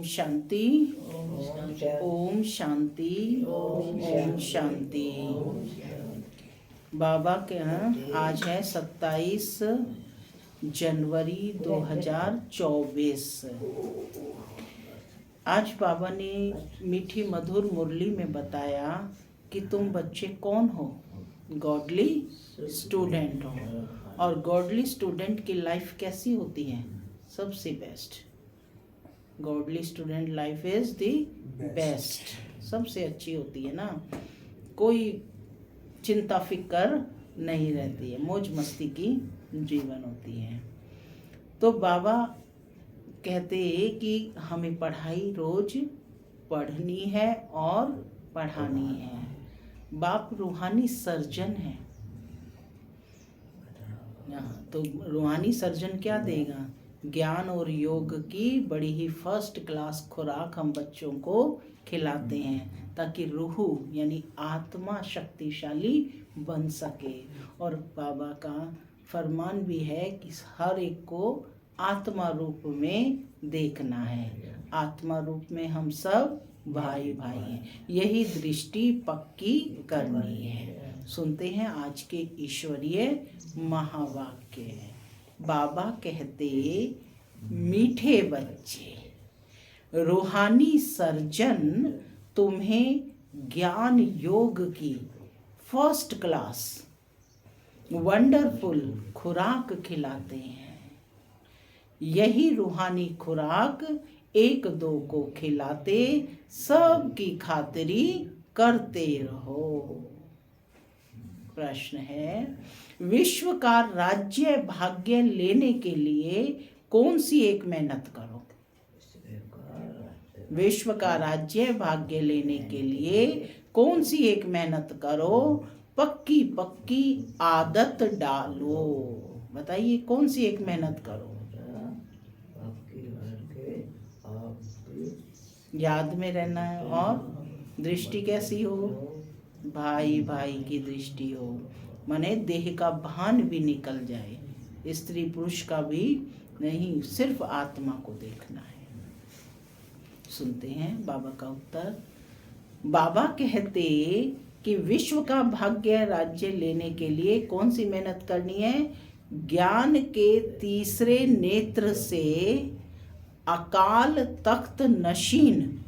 शांति, ओम शांति, ओम शांति। बाबा के यहाँ आज है 27 जनवरी 2024। आज बाबा ने मीठी मधुर मुरली में बताया कि तुम बच्चे कौन हो, गॉडली स्टूडेंट हो। और गॉडली स्टूडेंट की लाइफ कैसी होती है? सबसे best. Godly student life is the best, सबसे अच्छी होती है ना। कोई चिंता फिक्र नहीं रहती है, मौज मस्ती की जीवन होती है। तो बाबा कहते हैं कि हमें पढ़ाई रोज पढ़नी है और पढ़ानी है। बाप रूहानी सर्जन है। तो रूहानी सर्जन क्या देगा? ज्ञान और योग की बड़ी ही फर्स्ट क्लास खुराक हम बच्चों को खिलाते हैं ताकि रूह यानी आत्मा शक्तिशाली बन सके। और बाबा का फरमान भी है कि हर एक को आत्मा रूप में देखना है। आत्मा रूप में हम सब भाई भाई हैं, यही दृष्टि पक्की करनी है। सुनते हैं आज के ईश्वरीय महावाक्य। बाबा कहते, मीठे बच्चे, रूहानी सर्जन तुम्हें ज्ञान योग की फर्स्ट क्लास वंडरफुल खुराक खिलाते हैं। यही रूहानी खुराक एक दो को खिलाते सब की खातिरी करते रहो। प्रश्न है, विश्व का राज्य भाग्य लेने के लिए कौन सी एक मेहनत करो? विश्व का राज्य भाग्य लेने के लिए कौन सी एक मेहनत करो? पक्की पक्की आदत डालो। बताइए कौन सी एक मेहनत करो? याद में रहना है और दृष्टि कैसी हो? भाई भाई की दृष्टि हो, माने देह का भान भी निकल जाए, स्त्री पुरुष का भी नहीं, सिर्फ आत्मा को देखना है। सुनते हैं बाबा का उत्तर। बाबा कहते कि विश्व का भाग्य राज्य लेने के लिए कौन सी मेहनत करनी है? ज्ञान के तीसरे नेत्र से अकाल तख्त नशीन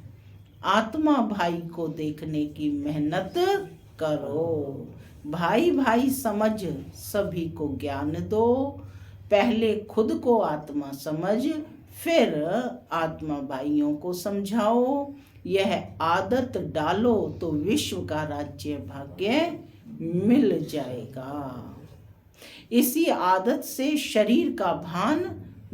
आत्मा भाई को देखने की मेहनत करो। भाई भाई समझ सभी को ज्ञान दो। पहले खुद को आत्मा समझ, फिर आत्मा भाइयों को समझाओ। यह आदत डालो तो विश्व का राज्य भाग्य मिल जाएगा। इसी आदत से शरीर का भान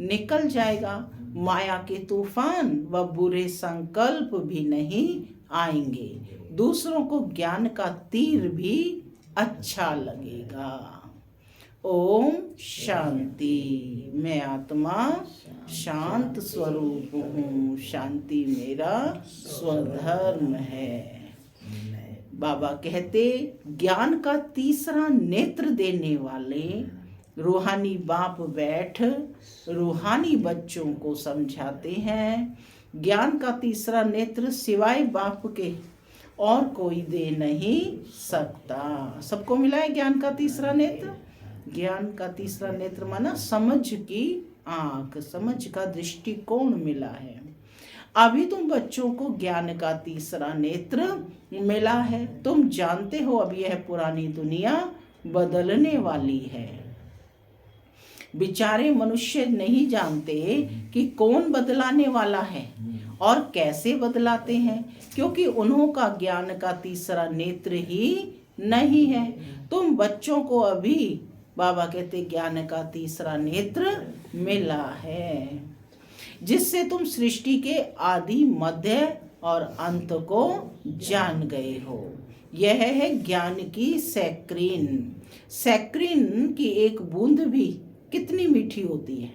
निकल जाएगा। माया के तूफान व बुरे संकल्प भी नहीं आएंगे। दूसरों को ज्ञान का तीर भी अच्छा लगेगा। ओम शांति। मैं आत्मा शांत स्वरूप हूँ, शांति मेरा स्वधर्म है। बाबा कहते, ज्ञान का तीसरा नेत्र देने वाले रूहानी बाप बैठ रूहानी बच्चों को समझाते हैं। ज्ञान का तीसरा नेत्र सिवाय बाप के और कोई दे नहीं सकता। सबको मिला है ज्ञान का तीसरा नेत्र। ज्ञान का तीसरा नेत्र माना समझ की आंख, समझ का दृष्टिकोण मिला है। अभी तुम बच्चों को ज्ञान का तीसरा नेत्र मिला है। तुम जानते हो अब यह पुरानी दुनिया बदलने वाली है। बेचारे मनुष्य नहीं जानते कि कौन बदलाने वाला है और कैसे बदलाते हैं, क्योंकि उन्हों का ज्ञान का तीसरा नेत्र ही नहीं है। तुम बच्चों को अभी बाबा कहते ज्ञान का तीसरा नेत्र मिला है, जिससे तुम सृष्टि के आदि मध्य और अंत को जान गए हो। यह है ज्ञान की सैक्रीन। सैक्रीन की एक बूंद भी कितनी मीठी होती है।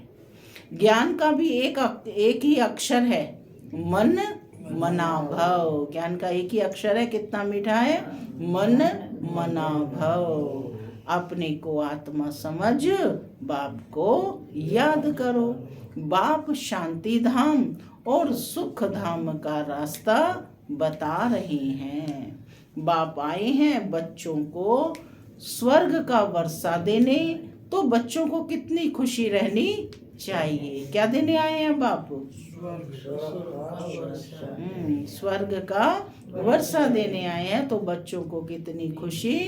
ज्ञान का भी एक ही अक्षर है, मन मनाभव। ज्ञान का एक ही अक्षर है, कितना मीठा है? मन मनाभव। अपने को आत्मा समझ, बाप को याद करो। बाप शांति धाम और सुख धाम का रास्ता बता रहे हैं। बाप आए हैं बच्चों को स्वर्ग का वर्षा देने, तो बच्चों को कितनी खुशी रहनी चाहिए। क्या देने आए हैं बाप? स्वर्ग का वर्षा देने आए हैं, तो बच्चों को कितनी खुशी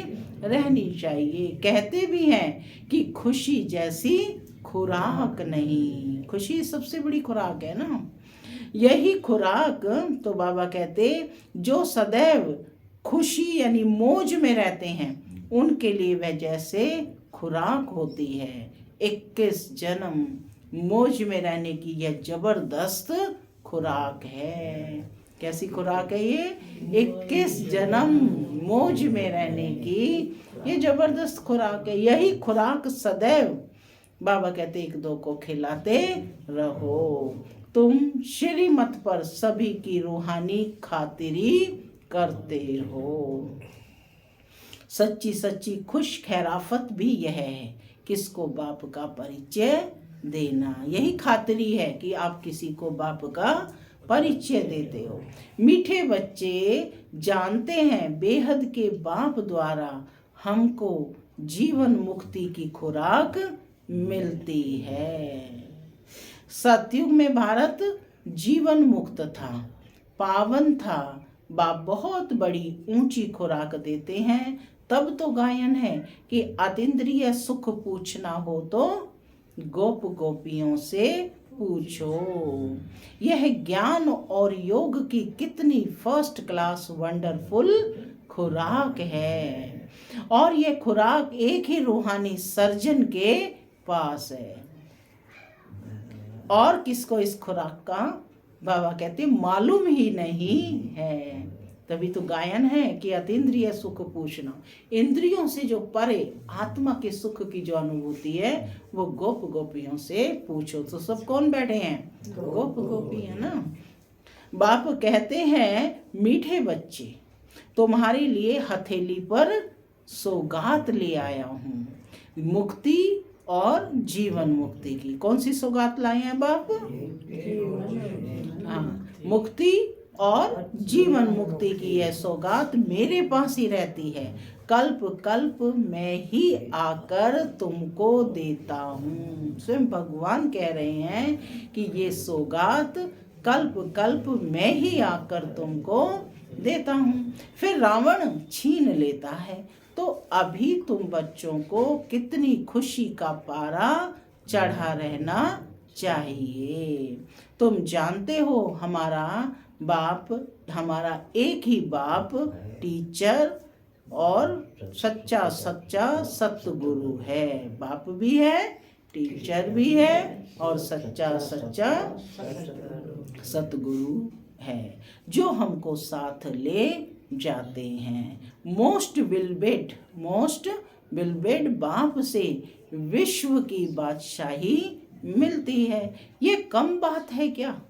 रहनी चाहिए। कहते भी हैं कि खुशी जैसी खुराक नहीं। खुशी सबसे बड़ी खुराक है ना। यही खुराक तो बाबा कहते जो सदैव खुशी यानी मौज में रहते हैं, उनके लिए वह जैसे खुराक होती है। 21 जन्म मौज में रहने की यह जबरदस्त खुराक है। कैसी खुराक है ये? 21 जन्म मौज में रहने की ये जबरदस्त खुराक है। यही खुराक सदैव बाबा कहते एक दो को खिलाते रहो। तुम श्रीमत पर सभी की रूहानी खातिरी करते हो। सच्ची सच्ची खुश खैराफत भी यह है, किसको बाप का परिचय देना। यही खातिरी है कि आप किसी को बाप का परिचय देते हो। मीठे बच्चे जानते हैं बेहद के बाप द्वारा हमको जीवन मुक्ति की खुराक मिलती है। सतयुग में भारत जीवन मुक्त था, पावन था। बाप बहुत बड़ी ऊंची खुराक देते हैं। तब तो गायन है कि अतीन्द्रिय सुख पूछना हो तो गोप गोपियों से पूछो। यह ज्ञान और योग की कितनी फर्स्ट क्लास वंडरफुल खुराक है। और यह खुराक एक ही रूहानी सर्जन के पास है। और किसको इस खुराक का बाबा कहते मालूम ही नहीं है। तभी तो गायन है कि अतीन्द्रिय सुख पूछना। इंद्रियों से जो परे आत्मा के सुख की जो अनुभूति है वो गोप गोपियों से पूछो। तो सब कौन बैठे हैं? गोप गोपी है ना। बाप कहते हैं मीठे बच्चे तुम्हारे लिए हथेली पर सौगात ले आया हूँ, मुक्ति और जीवन मुक्ति की। कौन सी सौगात लाए हैं बाप? हाँ, मुक्ति और जीवन मुक्ति की यह सौगात मेरे पास ही रहती है। कल्प कल्प मैं ही आकर तुमको देता हूँ। स्वयं भगवान कह रहे हैं कि ये सौगात कल्प कल्प मैं ही आकर तुमको देता हूँ। फिर रावण छीन लेता है। तो अभी तुम बच्चों को कितनी खुशी का पारा चढ़ा रहना चाहिए। तुम जानते हो हमारा बाप, हमारा एक ही बाप टीचर और सच्चा सच्चा सतगुरु है। बाप भी है, टीचर भी है और सच्चा सच्चा सतगुरु है, जो हमको साथ ले जाते हैं। मोस्ट बिलबेड बाप से विश्व की बादशाही मिलती है। ये कम बात है क्या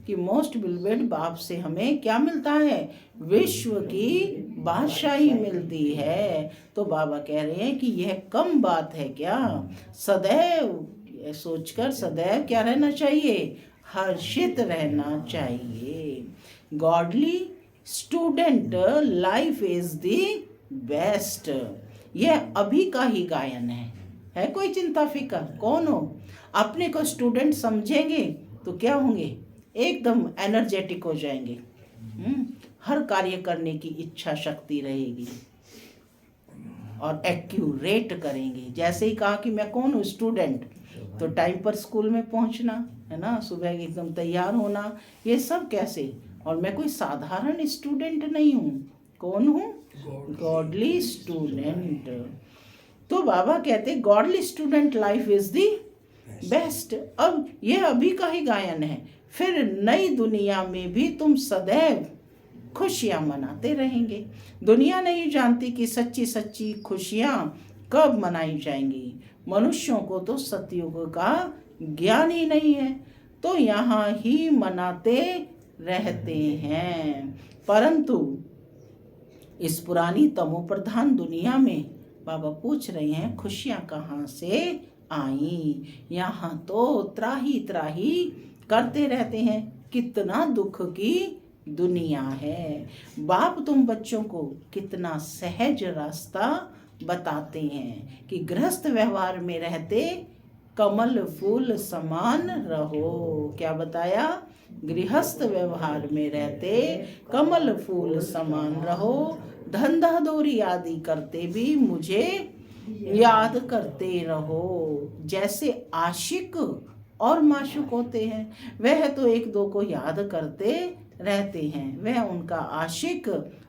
कि मोस्ट बिलबेड बाप से हमें क्या मिलता है? विश्व की बादशाही मिलती है। तो बाबा कह रहे हैं कि यह कम बात है क्या? सदैव सोचकर सदैव क्या रहना चाहिए? हर्षित रहना चाहिए। Godly student life is the best. यह अभी का ही गायन है कोई चिंता फिकर? कौन हो? अपने को स्टूडेंट समझेंगे तो क्या होंगे? एकदम एनर्जेटिक हो जाएंगे। हर कार्य करने की इच्छा शक्ति रहेगी और एक्यूरेट करेंगे। जैसे ही कहा कि मैं कौन हूँ? स्टूडेंट, तो टाइम पर स्कूल में पहुँचना है ना, सुबह एकदम तैयार होना, ये सब कैसे? और मैं कोई साधारण स्टूडेंट नहीं हूँ। कौन हूँ? Godly student. तो बाबा कहते godly student life is the best. अब यह अभी का ही गायन है। फिर नई दुनिया में भी तुम सदैव खुशियां मनाते रहेंगे। दुनिया नहीं जानती कि सच्ची सच्ची खुशियां कब मनाई जाएंगी। मनुष्यों को तो सतयुग का ज्ञान ही नहीं है, तो यहाँ ही मनाते रहते हैं। परंतु इस पुरानी तमोप्रधान दुनिया में बाबा पूछ रहे हैं खुशियां कहाँ से आई? यहाँ तो त्राही त्राही करते रहते हैं। कितना दुख की दुनिया है। बाप तुम बच्चों को कितना सहज रास्ता बताते हैं कि गृहस्थ व्यवहार में रहते कमल फूल समान रहो। क्या बताया? गृहस्थ व्यवहार में रहते कमल फूल समान रहो, धंधा दौरी आदि करते भी मुझे याद करते रहो। जैसे आशिक और माशूक होते हैं, वह तो एक दो को याद करते रहते हैं, वह उनका आशिक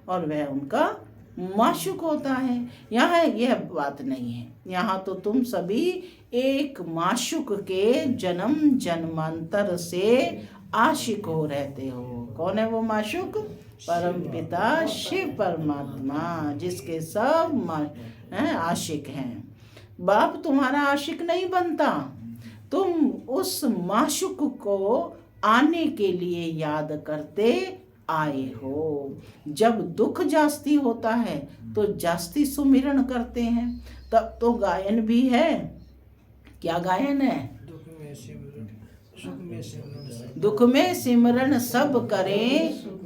और वह उनका माशूक होता है। यहाँ यह बात नहीं है, यहाँ तो तुम सभी एक माशूक के जन्म जन्मांतर से आशिक हो रहते हो। कौन है वो माशूक? परम पिता शिव परमात्मा, जिसके सब आशिक हैं। बाप तुम्हारा आशिक नहीं बनता, तुम उस माशूक को आने के लिए याद करते आए हो। जब दुख जास्ती होता है तो जास्ती सुमिरन करते हैं, तब तो गायन भी है। क्या गायन है? दुख में सिमरन सब करे,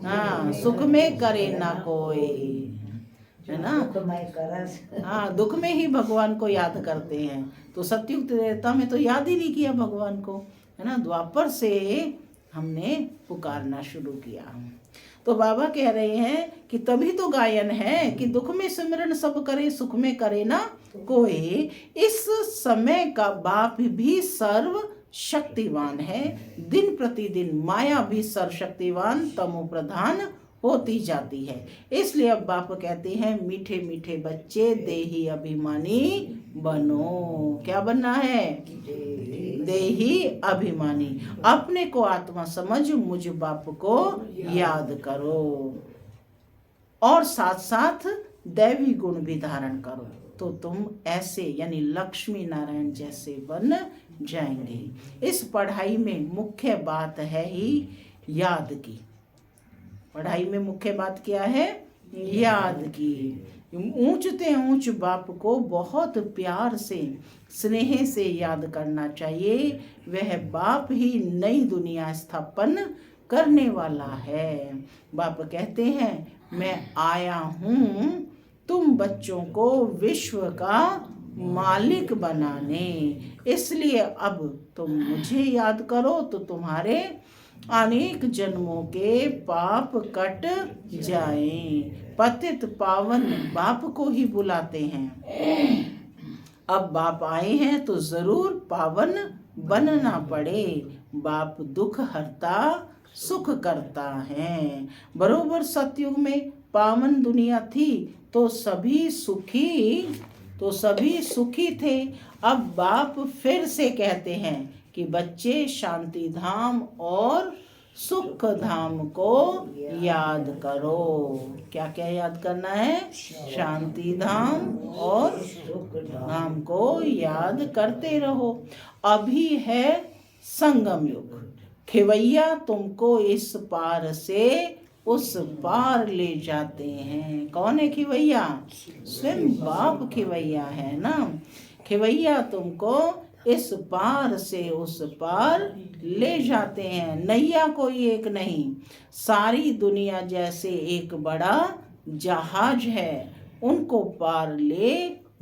हाँ सुख में करे ना कोई, है ना। हाँ, दुख में ही भगवान को याद करते हैं। तो सतयुग त्रेता में तो याद ही नहीं किया भगवान को, है ना। द्वापर से हमने पुकारना शुरू किया। तो बाबा कह रहे हैं कि तभी तो गायन है कि दुख में सिमरन सब करे, सुख में करे ना कोई। इस समय का बाप भी सर्व शक्तिवान है। दिन प्रतिदिन माया भी सर्वशक्तिवान तमो प्रधान होती जाती है। इसलिए अब बाप कहते हैं, मीठे मीठे बच्चे देही अभिमानी बनो। क्या बनना है? देही अभिमानी। अपने को आत्मा समझ मुझ बाप को याद करो और साथ साथ दैवी गुण भी धारण करो, तो तुम ऐसे यानी लक्ष्मी नारायण जैसे बन जाएंगे। इस पढ़ाई में मुख्य बात है ही याद की। पढ़ाई में मुख्य बात क्या है? याद की। ऊंचते ऊंच बाप को बहुत प्यार से स्नेह से याद करना चाहिए। वह बाप ही नई दुनिया स्थापन करने वाला है। बाप कहते हैं, मैं आया हूँ तुम बच्चों को विश्व का मालिक बनाने, इसलिए अब तुम मुझे याद करो तो तुम्हारे अनेक जन्मों के पाप कट जाएं। पतित पावन बाप को ही बुलाते हैं। अब बाप आए हैं तो जरूर पावन बनना पड़े। बाप दुख हरता सुख करता है। बरोबर सतयुग में पावन दुनिया थी तो सभी सुखी थे। अब बाप फिर से कहते हैं कि बच्चे शांति धाम और सुख धाम को याद करो। क्या क्या याद करना है? शांति धाम और सुख धाम को याद करते रहो। अभी है संगम युग, खिवैया तुमको इस पार से उस पार ले जाते हैं। कौन है खिवैया? स्वयं बाप खिवैया है ना। खिवैया तुमको इस पार से उस पार ले जाते हैं। नैया कोई एक नहीं, सारी दुनिया जैसे एक बड़ा जहाज है, उनको पार ले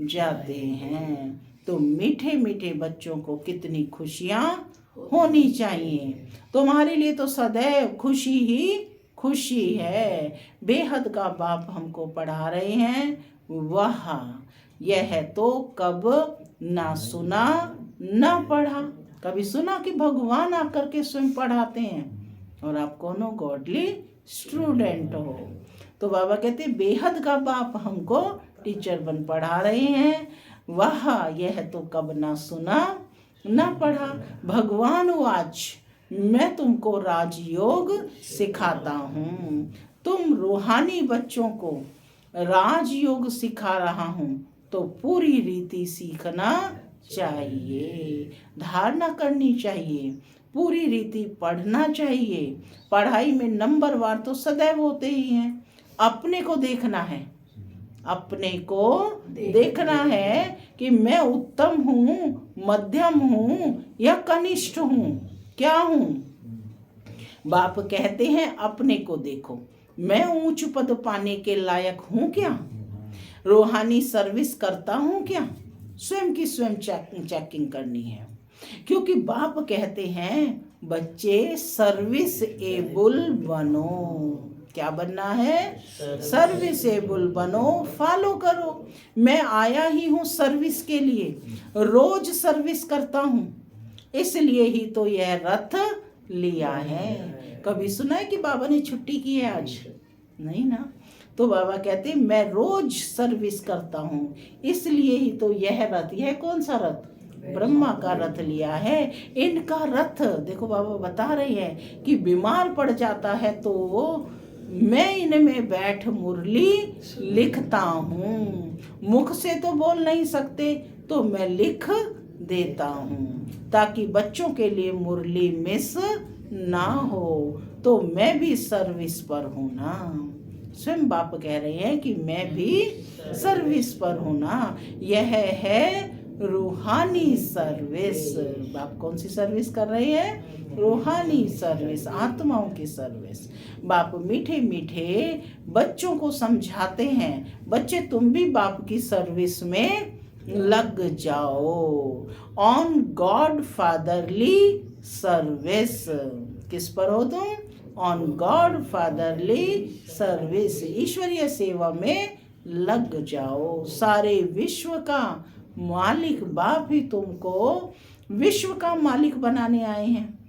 जाते हैं। तो मीठे मीठे बच्चों को कितनी खुशियाँ होनी चाहिए। तुम्हारे लिए तो सदैव खुशी ही खुशी है। बेहद का बाप हमको पढ़ा रहे हैं। वाह, यह तो कब ना सुना ना पढ़ा। कभी सुना कि भगवान आकर के स्वयं पढ़ाते हैं और आप कौन हो? गॉडली स्टूडेंट हो। तो बाबा कहते बेहद का बाप हमको टीचर बन पढ़ा रहे हैं। वाह, यह तो कब ना सुना ना पढ़ा। भगवान आज मैं तुमको राजयोग सिखाता हूँ। तुम रूहानी बच्चों को राजयोग सिखा रहा हूँ, तो पूरी रीति सीखना चाहिए, धारणा करनी चाहिए, पूरी रीति पढ़ना चाहिए। पढ़ाई में नंबर वार तो सदैव होते ही हैं। अपने को देखना है, अपने को देखना है कि मैं उत्तम हूँ, मध्यम हूँ या कनिष्ठ हूँ, क्या हूँ। बाप कहते हैं अपने को देखो, मैं ऊंच पद पाने के लायक हूं क्या? रूहानी सर्विस करता हूं क्या? स्वयं की स्वयं चेकिंग करनी है, क्योंकि बाप कहते हैं बच्चे सर्विस एबल बनो। क्या बनना है? सर्विस एबल बनो, फॉलो करो। मैं आया ही हूँ सर्विस के लिए, रोज सर्विस करता हूँ, इसलिए ही तो यह रथ लिया है। कभी सुना है कि बाबा ने छुट्टी की है आज? नहीं ना। तो बाबा कहते मैं रोज सर्विस करता हूँ, इसलिए ही तो यह रथ, यह कौन सा रथ? ब्रह्मा का रथ लिया है। इनका रथ देखो, बाबा बता रहे हैं कि बीमार पड़ जाता है तो मैं इनमें बैठ मुरली लिखता हूँ। मुख से तो बोल नहीं सकते तो मैं लिख देता हूँ, ताकि बच्चों के लिए मुरली मिस ना हो। तो मैं भी सर्विस पर हूँ ना। स्वयं बाप कह रहे हैं कि मैं भी सर्विस पर हूँ ना। यह है रूहानी सर्विस। बाप कौन सी सर्विस कर रहे हैं? रूहानी सर्विस, आत्माओं की सर्विस। बाप मीठे मीठे बच्चों को समझाते हैं, बच्चे तुम भी बाप की सर्विस में लग जाओ। On God fatherly service. किस पर हो तुम? ऑन गॉड फादरली सर्विस, ईश्वरीय सेवा में लग जाओ। सारे विश्व का मालिक बाप ही तुमको विश्व का मालिक बनाने आए हैं।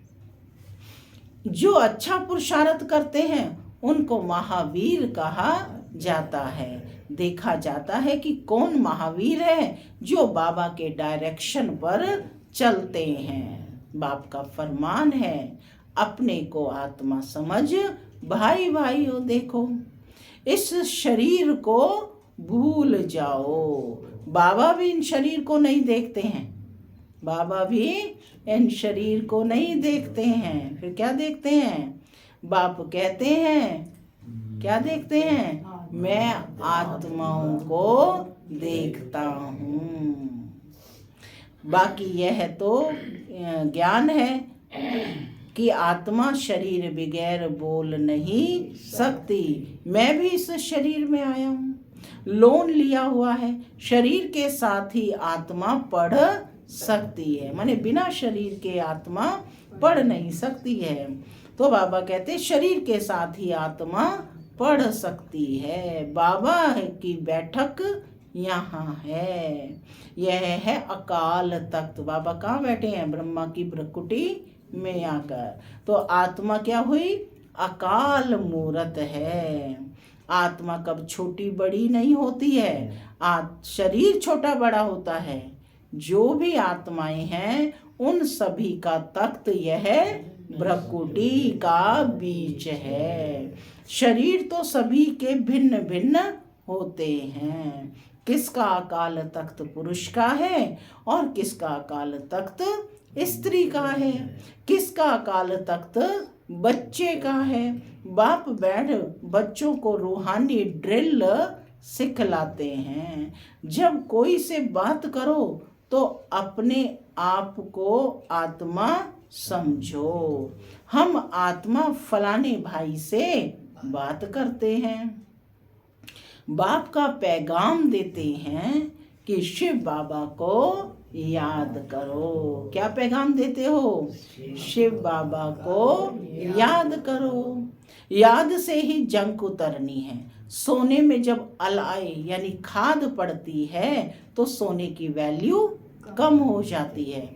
जो अच्छा पुरुषार्थ करते हैं उनको महावीर कहा जाता है। देखा जाता है कि कौन महावीर है, जो बाबा के डायरेक्शन पर चलते हैं। बाप का फरमान है, अपने को आत्मा समझ भाई भाई हो देखो, इस शरीर को भूल जाओ। बाबा भी इन शरीर को नहीं देखते हैं, बाबा भी इन शरीर को नहीं देखते हैं। फिर क्या देखते हैं? बाप कहते हैं, क्या देखते हैं? मैं आत्माओं को देखता हूँ। बाकी यह तो ज्ञान है कि आत्मा शरीर बगैर बोल नहीं सकती। मैं भी इस शरीर में आया हूँ, लोन लिया हुआ है। शरीर के साथ ही आत्मा पढ़ सकती है, माने बिना शरीर के आत्मा पढ़ नहीं सकती है। तो बाबा कहते शरीर के साथ ही आत्मा पढ़ सकती है। बाबा की बैठक यहाँ है। यह है अकाल तख्त। बाबा कहाँ बैठे हैं? ब्रह्मा की भ्रकुटी में आकर। तो आत्मा क्या हुई? अकाल मूरत है। आत्मा कब छोटी बड़ी नहीं होती है, शरीर छोटा बड़ा होता है। जो भी आत्माएं हैं उन सभी का तख्त यह भ्रकुटी का बीच है। शरीर तो सभी के भिन्न भिन्न होते हैं। किसका अकाल तख्त पुरुष का है और किसका अकाल तख्त स्त्री का है, किसका अकाल तख्त बच्चे का है। बाप बैठ बच्चों को रूहानी ड्रिल सिखलाते हैं। जब कोई से बात करो तो अपने आप को आत्मा समझो। हम आत्मा फलाने भाई से बात करते हैं, बाप का पैगाम देते हैं कि शिव बाबा को याद करो। क्या पैगाम देते हो? शिव बाबा को याद करो। याद से ही जंग उतरनी है। सोने में जब अलाई यानी खाद पड़ती है तो सोने की वैल्यू कम हो जाती है।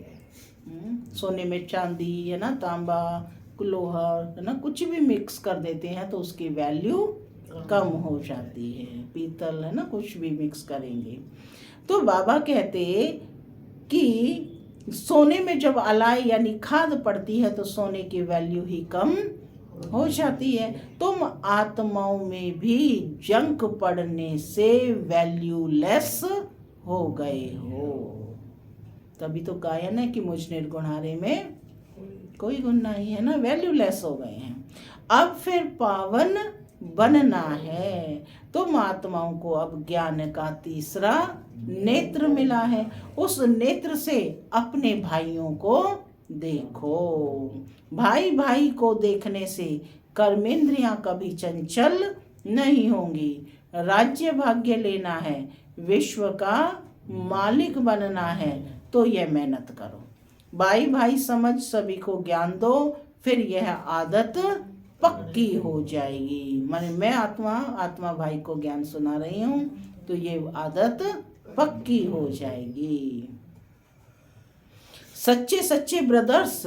सोने में चांदी है ना, तांबा, लोहा है ना, कुछ भी मिक्स कर देते हैं तो उसकी वैल्यू कम हो जाती है। पीतल है ना, कुछ भी मिक्स करेंगे। तो बाबा कहते कि सोने में जब अलाई यानी खाद पड़ती है तो सोने की वैल्यू ही कम हो जाती है। तुम आत्माओं में भी जंक पड़ने से वैल्यूलेस हो गए हो। तभी तो गायन है कि मुझ निर्गुणारे में कोई गुण नहीं है ना, वैल्यूलेस हो गए हैं। अब फिर पावन बनना है। तुम आत्माओं को अब ज्ञान का तीसरा नेत्र मिला है। उस नेत्र से अपने भाइयों को देखो। भाई भाई को देखने से कर्मेंद्रियां कभी चंचल नहीं होंगी। राज्य भाग्य लेना है, विश्व का मालिक बनना है, तो यह मेहनत करो। भाई भाई समझ सभी को ज्ञान दो, फिर यह आदत पक्की हो जाएगी। माने मैं आत्मा भाई को ज्ञान सुना रही हूँ, तो ये आदत पक्की हो जाएगी। सच्चे सच्चे ब्रदर्स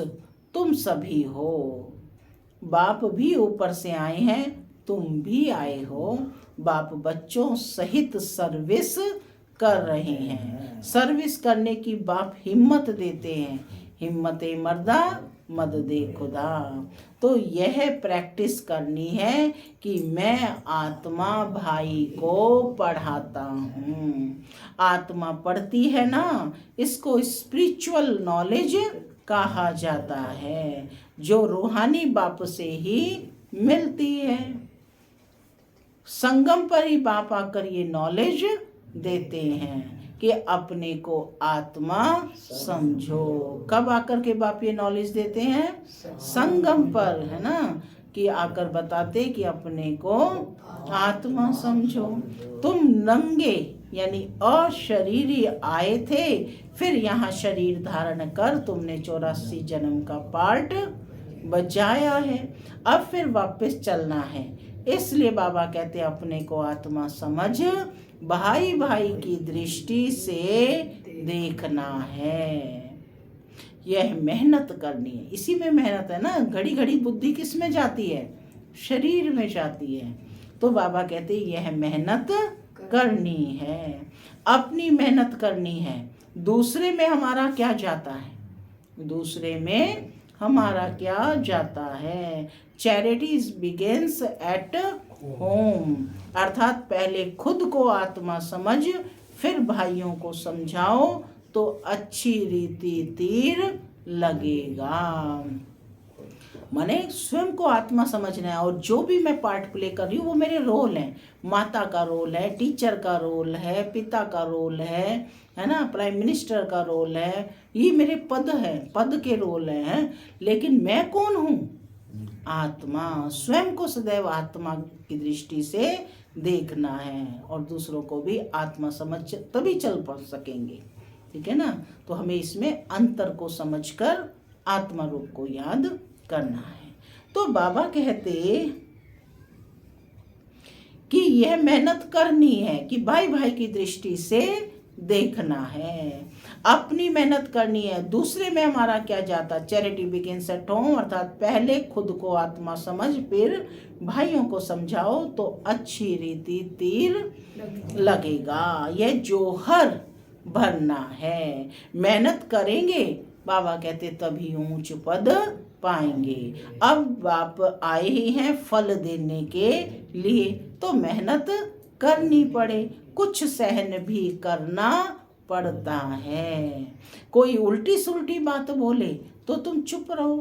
तुम सभी हो। बाप भी ऊपर से आए हैं, तुम भी आए हो। बाप बच्चों सहित सर्विस कर रहे हैं। सर्विस करने की बाप हिम्मत देते हैं। हिम्मते मर्दा मद दे खुदा। तो यह प्रैक्टिस करनी है कि मैं आत्मा भाई को पढ़ाता हूँ। आत्मा पढ़ती है ना, इसको स्पिरिचुअल नॉलेज कहा जाता है, जो रूहानी बाप से ही मिलती है। संगम पर ही बाप आकर ये नॉलेज देते हैं कि अपने को आत्मा समझो। कब आकर के बाप ये नॉलेज देते हैं? संगम पर, है ना, कि आकर बताते कि अपने को आत्मा समझो। तुम नंगे यानी अशरीरी आए थे, फिर यहाँ शरीर धारण कर तुमने 84 जन्म का पार्ट बजाया है। अब फिर वापस चलना है, इसलिए बाबा कहते अपने को आत्मा समझ, भाई भाई की दृष्टि से देखना है। यह मेहनत करनी है, इसी में मेहनत है ना। घड़ी घड़ी बुद्धि किस में जाती है? शरीर में जाती है। तो बाबा कहते यह मेहनत करनी है, अपनी मेहनत करनी है। दूसरे में हमारा क्या जाता है? दूसरे में हमारा क्या जाता है? चैरिटीज बिगिंस एट होम, अर्थात पहले खुद को आत्मा समझ, फिर भाइयों को समझाओ तो अच्छी रीति तीर लगेगा। माने स्वयं को आत्मा समझना है, और जो भी मैं पार्ट प्ले कर रही हूँ वो मेरे रोल हैं। माता का रोल है, टीचर का रोल है, पिता का रोल है ना, प्राइम मिनिस्टर का रोल है, ये मेरे पद है, पद के रोल हैं। लेकिन मैं कौन हूँ? आत्मा। स्वयं को सदैव आत्मा की दृष्टि से देखना है, और दूसरों को भी आत्मा समझ तभी चल पड़ सकेंगे। ठीक है ना। तो हमें इसमें अंतर को समझकर आत्मा रूप को याद करना है। तो बाबा कहते कि यह मेहनत करनी है कि भाई भाई की दृष्टि से देखना है, अपनी मेहनत करनी है। दूसरे में हमारा क्या जाता? चैरिटी बिगिंस एट होम, अर्थात पहले खुद को आत्मा समझ, फिर भाइयों को समझाओ तो अच्छी रीति तीर लगेगा। यह जोहर भरना है। मेहनत करेंगे, बाबा कहते तभी ऊंच पद पाएंगे। अब बाप आए ही हैं फल देने के लिए, तो मेहनत करनी पड़े, कुछ सहन भी करना पड़ता है। कोई उल्टी सुल्टी बात बोले तो तुम चुप रहो।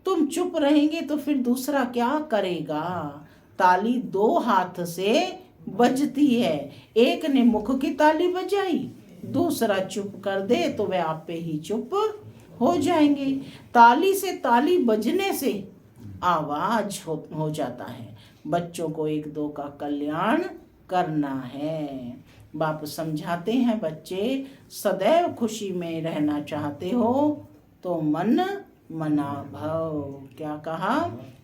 तुम चुप रहेंगे तो फिर दूसरा क्या करेगा? ताली दो हाथ से बजती है, एक ने मुख की ताली बजाई, दूसरा चुप कर दे तो वह आप पे ही चुप हो जाएंगे। ताली से ताली बजने से आवाज हो जाता है। बच्चों को एक दो का कल्याण करना है। बाप समझाते हैं, बच्चे सदैव खुशी में रहना चाहते हो तो मन मना भव। क्या कहा?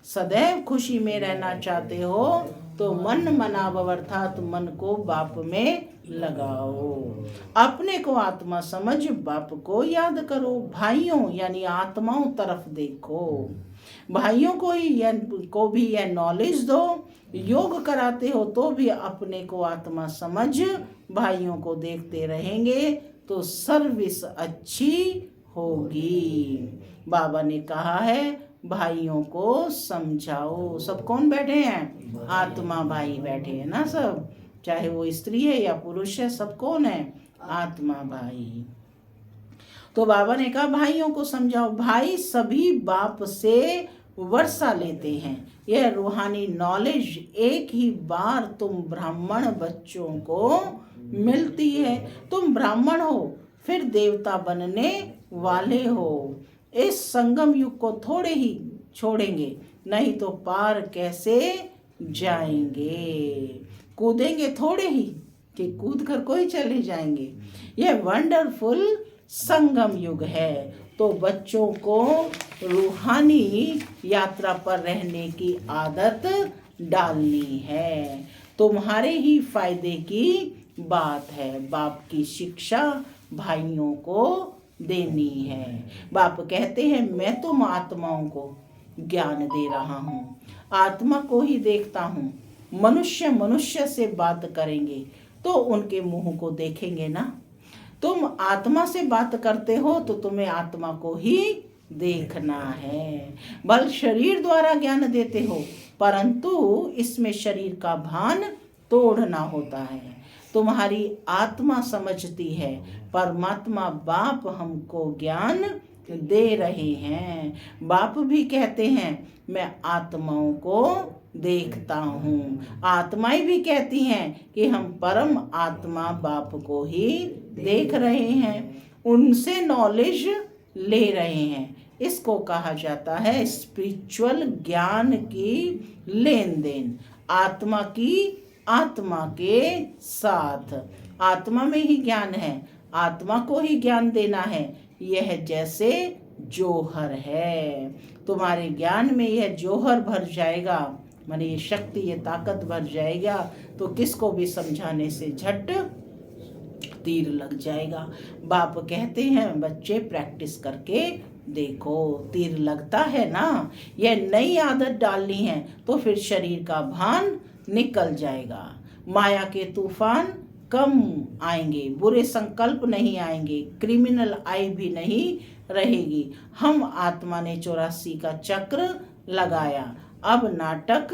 सदैव खुशी में रहना चाहते हो तो मन मना भव, अर्थात मन को बाप में लगाओ। अपने को आत्मा समझ, बाप को याद करो। भाइयों यानी आत्माओं तरफ देखो, भाइयों को भी यह नॉलेज दो। योग कराते हो तो भी अपने को आत्मा समझ, भाइयों को देखते रहेंगे तो सर्विस अच्छी होगी। बाबा ने कहा है भाइयों को समझाओ। सब कौन बैठे हैं? आत्मा भाई बैठे हैं ना सब, चाहे वो स्त्री है या पुरुष है, सब कौन है? आत्मा भाई। तो बाबा ने कहा भाइयों को समझाओ। भाई सभी बाप से वर्षा लेते हैं। यह रूहानी नॉलेज एक ही बार तुम ब्राह्मण बच्चों को मिलती है। तुम ब्राह्मण हो, फिर देवता बनने वाले हो। इस संगम युग को थोड़े ही छोड़ेंगे, नहीं तो पार कैसे जाएंगे। कूदेंगे थोड़े ही कि कूद कर कोई चले जाएंगे। यह वंडरफुल संगम युग है। तो बच्चों को रूहानी यात्रा पर रहने की आदत डालनी है। तुम्हारे ही फायदे की बात है। बाप की शिक्षा भाइयों को देनी है। बाप कहते हैं मैं तुम आत्माओं को ज्ञान दे रहा हूँ, आत्मा को ही देखता हूँ। मनुष्य मनुष्य से बात करेंगे तो उनके मुंह को देखेंगे ना। तुम आत्मा से बात करते हो तो तुम्हें आत्मा को ही देखना है। बल शरीर द्वारा ज्ञान देते हो, परंतु इसमें शरीर का भान तोड़ना होता है। तुम्हारी आत्मा समझती है, परमात्मा बाप हमको ज्ञान दे रहे हैं। बाप भी कहते हैं मैं आत्माओं को देखता हूँ। आत्माएं भी कहती हैं कि हम परम आत्मा बाप को ही देख रहे हैं, उनसे नॉलेज ले रहे हैं। इसको कहा जाता है स्पिरिचुअल ज्ञान की लेन देन। आत्मा की आत्मा के साथ, आत्मा में ही ज्ञान है, आत्मा को ही ज्ञान देना है। यह जैसे जोहर है, तुम्हारे ज्ञान में यह जोहर भर जाएगा, माने ये शक्ति, ये ताकत भर जाएगा तो किसको भी समझाने से झट तीर लग जाएगा। बाप कहते हैं बच्चे प्रैक्टिस करके देखो, तीर लगता है ना। यह नई आदत डालनी है तो फिर शरीर का भान निकल जाएगा। माया के तूफान कम आएंगे, बुरे संकल्प नहीं आएंगे, क्रिमिनल आई भी नहीं रहेगी। हम आत्मा ने 84 का चक्र लगाया, अब नाटक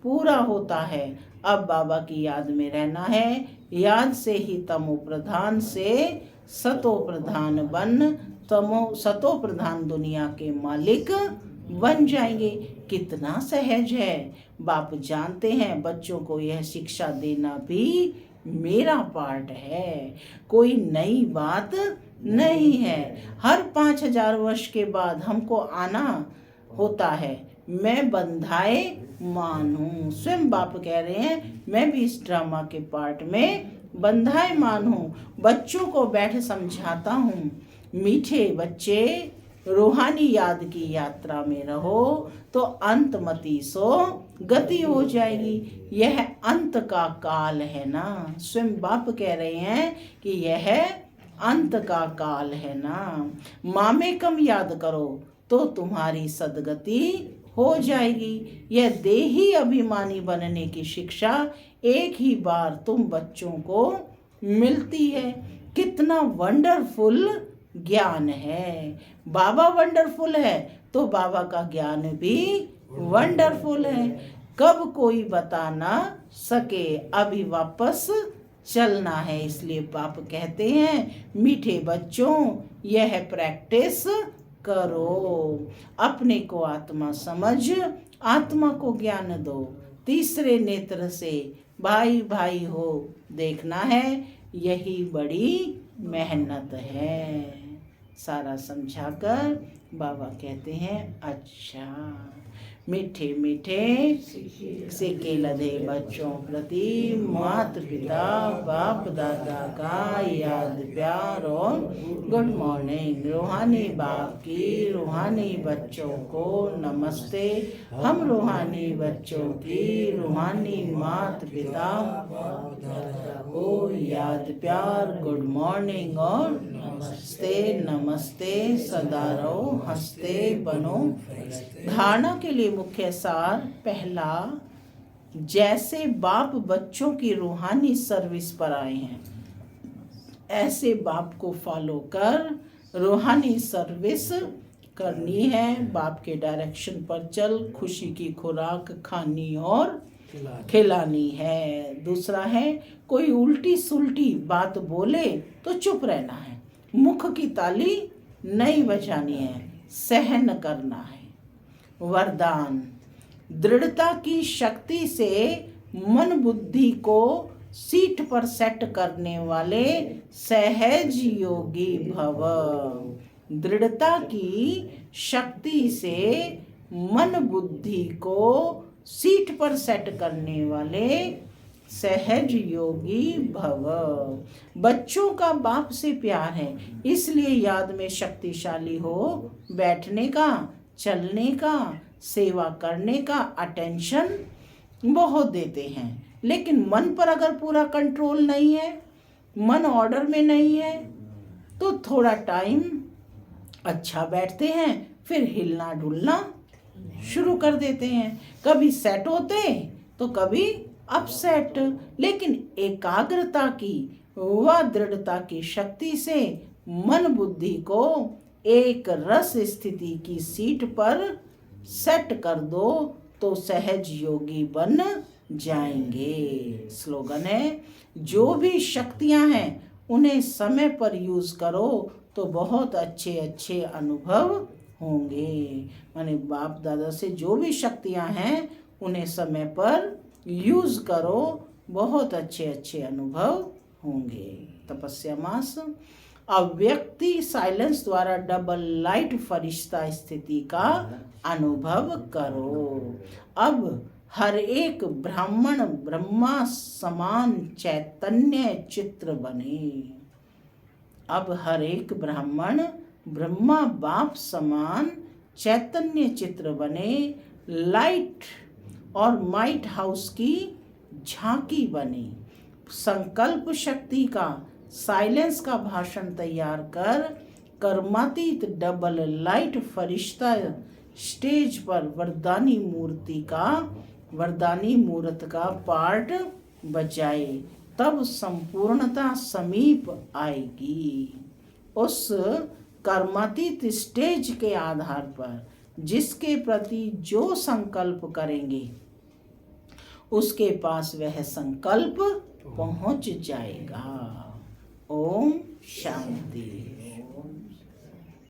पूरा होता है। अब बाबा की याद में रहना है। याद से ही तमो प्रधान से सतो प्रधान बन सतो प्रधान दुनिया के मालिक बन जाएंगे। कितना सहज है। बाप जानते हैं बच्चों को यह शिक्षा देना भी मेरा पार्ट है, कोई नई बात नहीं है। हर 5000 वर्ष के बाद हमको आना होता है। मैं बंधाए मान हूँ। स्वयं बाप कह रहे हैं मैं भी इस ड्रामा के पार्ट में बंधाए मान हूँ। बच्चों को बैठ समझाता हूँ, मीठे बच्चे रूहानी याद की यात्रा में रहो तो अंतमति सो गति हो जाएगी। यह अंत का काल है ना। स्वयं बाप कह रहे हैं कि यह अंत का काल है ना। मामे कम याद करो तो तुम्हारी सदगति हो जाएगी। यह देही अभिमानी बनने की शिक्षा एक ही बार तुम बच्चों को मिलती है। कितना वंडरफुल ज्ञान है। बाबा वंडरफुल है तो बाबा का ज्ञान भी वंडरफुल है। कब कोई बता ना सके, अभी वापस चलना है। इसलिए बाप कहते हैं मीठे बच्चों यह प्रैक्टिस करो। अपने को आत्मा समझ, आत्मा को ज्ञान दो। तीसरे नेत्र से भाई भाई हो देखना है, यही बड़ी मेहनत है। सारा समझाकर बाबा कहते हैं अच्छा। मीठे मीठे सिक्के लदे बच्चों प्रति माता पिता बाप दादा का याद प्यार और गुड मॉर्निंग। रूहानी बाप की रूहानी बच्चों को नमस्ते। हम रूहानी बच्चों की रूहानी माता पिता बाप दादा को याद प्यार गुड मॉर्निंग और नमस्ते नमस्ते। सदा रहो हंसते बनो। धारणा के लिए मुख्य सार पहला, जैसे बाप बच्चों की रूहानी सर्विस पर आए हैं ऐसे बाप को फॉलो कर रूहानी सर्विस करनी है। बाप के डायरेक्शन पर चल खुशी की खुराक खानी और खिलानी है। दूसरा है कोई उल्टी सुल्टी बात बोले तो चुप रहना है, मुख की ताली नहीं बजानी है, सहन करना है। वरदान, दृढ़ता की शक्ति से मन बुद्धि को सीट पर सेट करने वाले सहज योगी भव। दृढ़ता की शक्ति से मन बुद्धि को सीट पर सेट करने वाले सहज योगी भव। बच्चों का बाप से प्यार है, इसलिए याद में शक्तिशाली हो, बैठने का, चलने का, सेवा करने का अटेंशन बहुत देते हैं। लेकिन मन पर अगर पूरा कंट्रोल नहीं है, मन ऑर्डर में नहीं है, तो थोड़ा टाइम अच्छा बैठते हैं, फिर हिलना डुलना शुरू कर देते हैं। कभी सेट होते तो कभी अपसेट। लेकिन एकाग्रता की व दृढ़ता की शक्ति से मन बुद्धि को एक रस स्थिति की सीट पर सेट कर दो तो सहज योगी बन जाएंगे। स्लोगन है, जो भी शक्तियां हैं उन्हें समय पर यूज करो तो बहुत अच्छे अच्छे अनुभव होंगे। माने बाप दादा से जो भी शक्तियां हैं उन्हें समय पर यूज करो, बहुत अच्छे अच्छे अनुभव होंगे। तपस्या मास। अव्यक्ति साइलेंस द्वारा डबल लाइट फरिश्ता स्थिति का अनुभव करो। अब हर एक ब्राह्मण ब्रह्मा समान चैतन्य चित्र बने। अब हर एक ब्राह्मण ब्रह्मा बाप समान चैतन्य चित्र बने, लाइट और माइट हाउस की झांकी बने। संकल्प शक्ति का, साइलेंस का भाषण तैयार कर कर्मातीत डबल लाइट फरिश्ता स्टेज पर वरदानी मूर्त का पार्ट बजाए, तब संपूर्णता समीप आएगी। उस कर्मातीत स्टेज के आधार पर जिसके प्रति जो संकल्प करेंगे उसके पास वह संकल्प पहुंच जाएगा। ओम शांति।